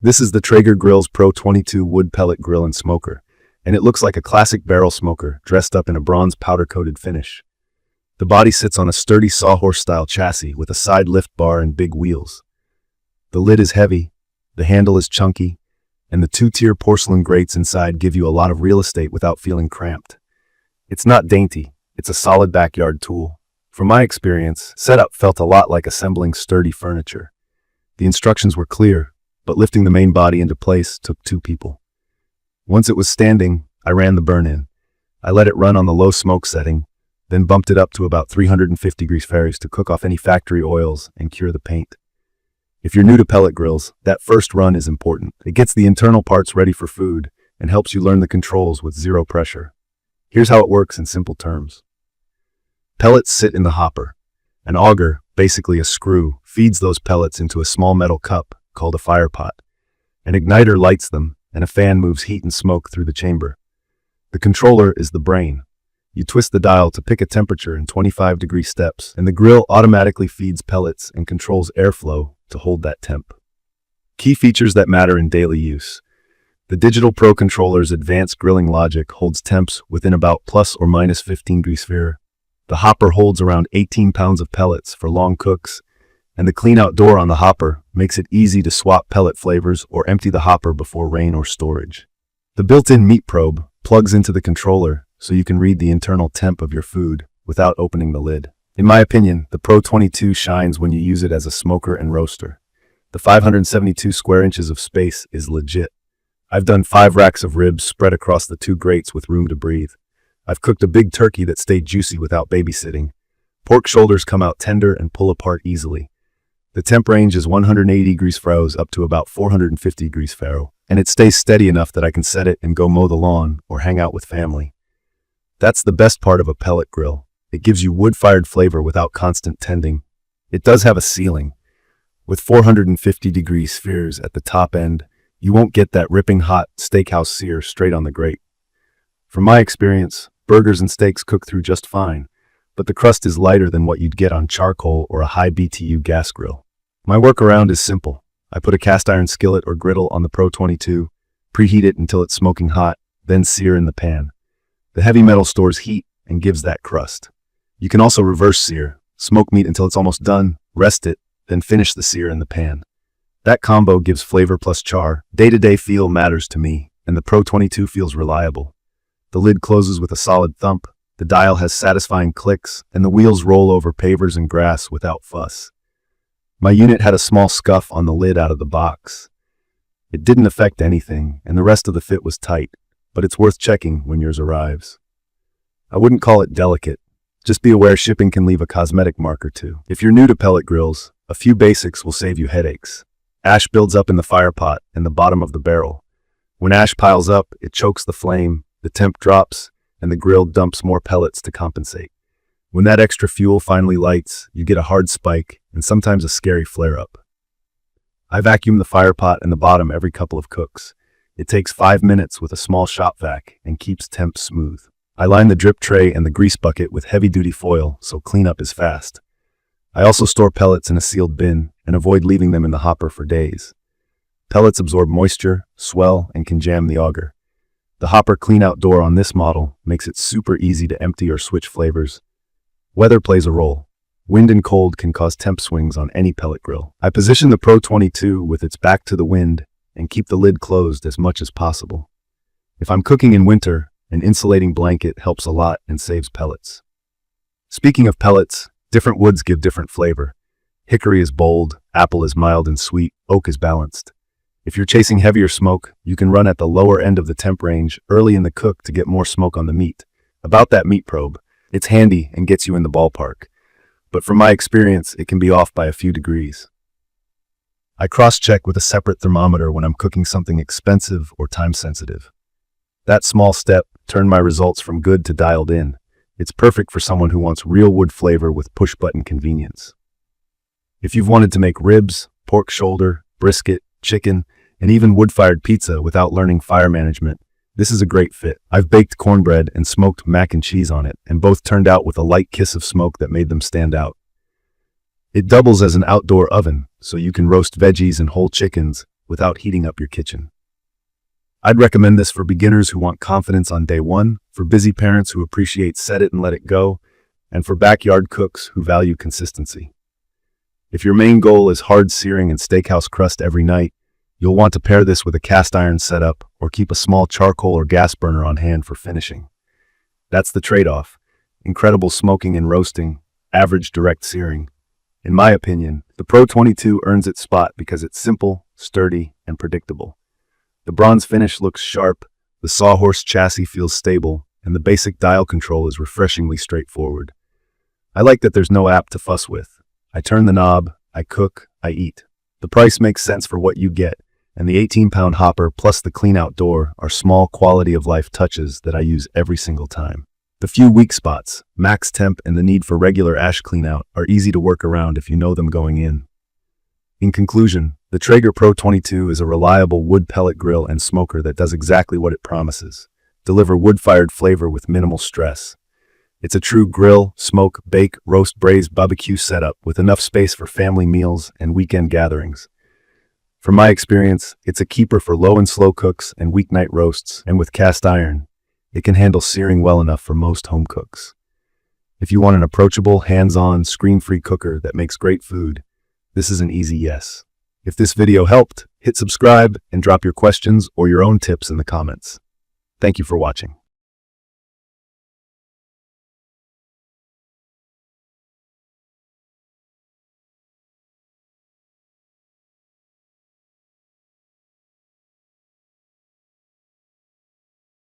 This is the Traeger Grills Pro 22 wood pellet grill and smoker, and it looks like a classic barrel smoker dressed up in a bronze powder-coated finish. The body sits on a sturdy sawhorse-style chassis with a side lift bar and big wheels. The lid is heavy, the handle is chunky, and the two-tier porcelain grates inside give you a lot of real estate without feeling cramped. It's not dainty, it's a solid backyard tool. From my experience, setup felt a lot like assembling sturdy furniture. The instructions were clear, but lifting the main body into place took 2 people. Once it was standing, I ran the burn-in. I let it run on the low smoke setting, then bumped it up to about 350 degrees Fahrenheit to cook off any factory oils and cure the paint. If you're new to pellet grills, that first run is important. It gets the internal parts ready for food and helps you learn the controls with 0 pressure. Here's how it works in simple terms. Pellets sit in the hopper. An auger, basically a screw, feeds those pellets into a small metal cup called a fire pot. An igniter lights them, and a fan moves heat and smoke through the chamber. The controller is the brain. You twist the dial to pick a temperature in 25-degree steps, and the grill automatically feeds pellets and controls airflow to hold that temp. Key features that matter in daily use. The Digital Pro controller's advanced grilling logic holds temps within about plus or minus 15 degrees Fahrenheit. The hopper holds around 18 pounds of pellets for long cooks, and the clean-out door on the hopper makes it easy to swap pellet flavors or empty the hopper before rain or storage. The built-in meat probe plugs into the controller so you can read the internal temp of your food without opening the lid. In my opinion, the Pro 22 shines when you use it as a smoker and roaster. The 572 square inches of space is legit. I've done 5 racks of ribs spread across the 2 grates with room to breathe. I've cooked a big turkey that stayed juicy without babysitting. Pork shoulders come out tender and pull apart easily. The temp range is 180 degrees Fahrenheit up to about 450 degrees Fahrenheit, and it stays steady enough that I can set it and go mow the lawn or hang out with family. That's the best part of a pellet grill. It gives you wood-fired flavor without constant tending. It does have a ceiling. With 450 degrees Fahrenheit at the top end, you won't get that ripping hot steakhouse sear straight on the grate. From my experience, burgers and steaks cook through just fine, but the crust is lighter than what you'd get on charcoal or a high BTU gas grill. My workaround is simple. I put a cast iron skillet or griddle on the Pro 22, preheat it until it's smoking hot, then sear in the pan. The heavy metal stores heat and gives that crust. You can also reverse sear, smoke meat until it's almost done, rest it, then finish the sear in the pan. That combo gives flavor plus char. Day-to-day feel matters to me, and the Pro 22 feels reliable. The lid closes with a solid thump, the dial has satisfying clicks, and the wheels roll over pavers and grass without fuss. My unit had a small scuff on the lid out of the box. It didn't affect anything, and the rest of the fit was tight, but it's worth checking when yours arrives. I wouldn't call it delicate. Just be aware shipping can leave a cosmetic mark or 2. If you're new to pellet grills, a few basics will save you headaches. Ash builds up in the fire pot and the bottom of the barrel. When ash piles up, it chokes the flame, the temp drops, and the grill dumps more pellets to compensate. When that extra fuel finally lights, you get a hard spike and sometimes a scary flare-up. I vacuum the fire pot and the bottom every couple of cooks. It takes 5 minutes with a small shop vac and keeps temps smooth. I line the drip tray and the grease bucket with heavy-duty foil so cleanup is fast. I also store pellets in a sealed bin and avoid leaving them in the hopper for days. Pellets absorb moisture, swell, and can jam the auger. The hopper clean-out door on this model makes it super easy to empty or switch flavors. Weather plays a role. Wind and cold can cause temp swings on any pellet grill. I position the Pro 22 with its back to the wind and keep the lid closed as much as possible. If I'm cooking in winter, an insulating blanket helps a lot and saves pellets. Speaking of pellets, different woods give different flavor. Hickory is bold, apple is mild and sweet, oak is balanced. If you're chasing heavier smoke, you can run at the lower end of the temp range early in the cook to get more smoke on the meat. About that meat probe, it's handy and gets you in the ballpark. But from my experience, it can be off by a few degrees. I cross-check with a separate thermometer when I'm cooking something expensive or time-sensitive. That small step turned my results from good to dialed in. It's perfect for someone who wants real wood flavor with push-button convenience. If you've wanted to make ribs, pork shoulder, brisket, chicken, and even wood-fired pizza without learning fire management, this is a great fit. I've baked cornbread and smoked mac and cheese on it, and both turned out with a light kiss of smoke that made them stand out. It doubles as an outdoor oven, so you can roast veggies and whole chickens without heating up your kitchen. I'd recommend this for beginners who want confidence on day one, for busy parents who appreciate set it and let it go, and for backyard cooks who value consistency. If your main goal is hard searing and steakhouse crust every night, you'll want to pair this with a cast iron setup or keep a small charcoal or gas burner on hand for finishing. That's the trade-off: incredible smoking and roasting, average direct searing. In my opinion, the Pro 22 earns its spot because it's simple, sturdy, and predictable. The bronze finish looks sharp, the sawhorse chassis feels stable, and the basic dial control is refreshingly straightforward. I like that there's no app to fuss with. I turn the knob, I cook, I eat. The price makes sense for what you get, and the 18-pound hopper plus the clean out door are small quality-of-life touches that I use every single time. The few weak spots, max temp and the need for regular ash cleanout, are easy to work around if you know them going in. In conclusion, the Traeger Pro 22 is a reliable wood pellet grill and smoker that does exactly what it promises: deliver wood-fired flavor with minimal stress. It's a true grill, smoke, bake, roast, braise, barbecue setup with enough space for family meals and weekend gatherings. From my experience, it's a keeper for low and slow cooks and weeknight roasts, and with cast iron, it can handle searing well enough for most home cooks. If you want an approachable, hands-on, screen-free cooker that makes great food, this is an easy yes. If this video helped, hit subscribe and drop your questions or your own tips in the comments. Thank you for watching.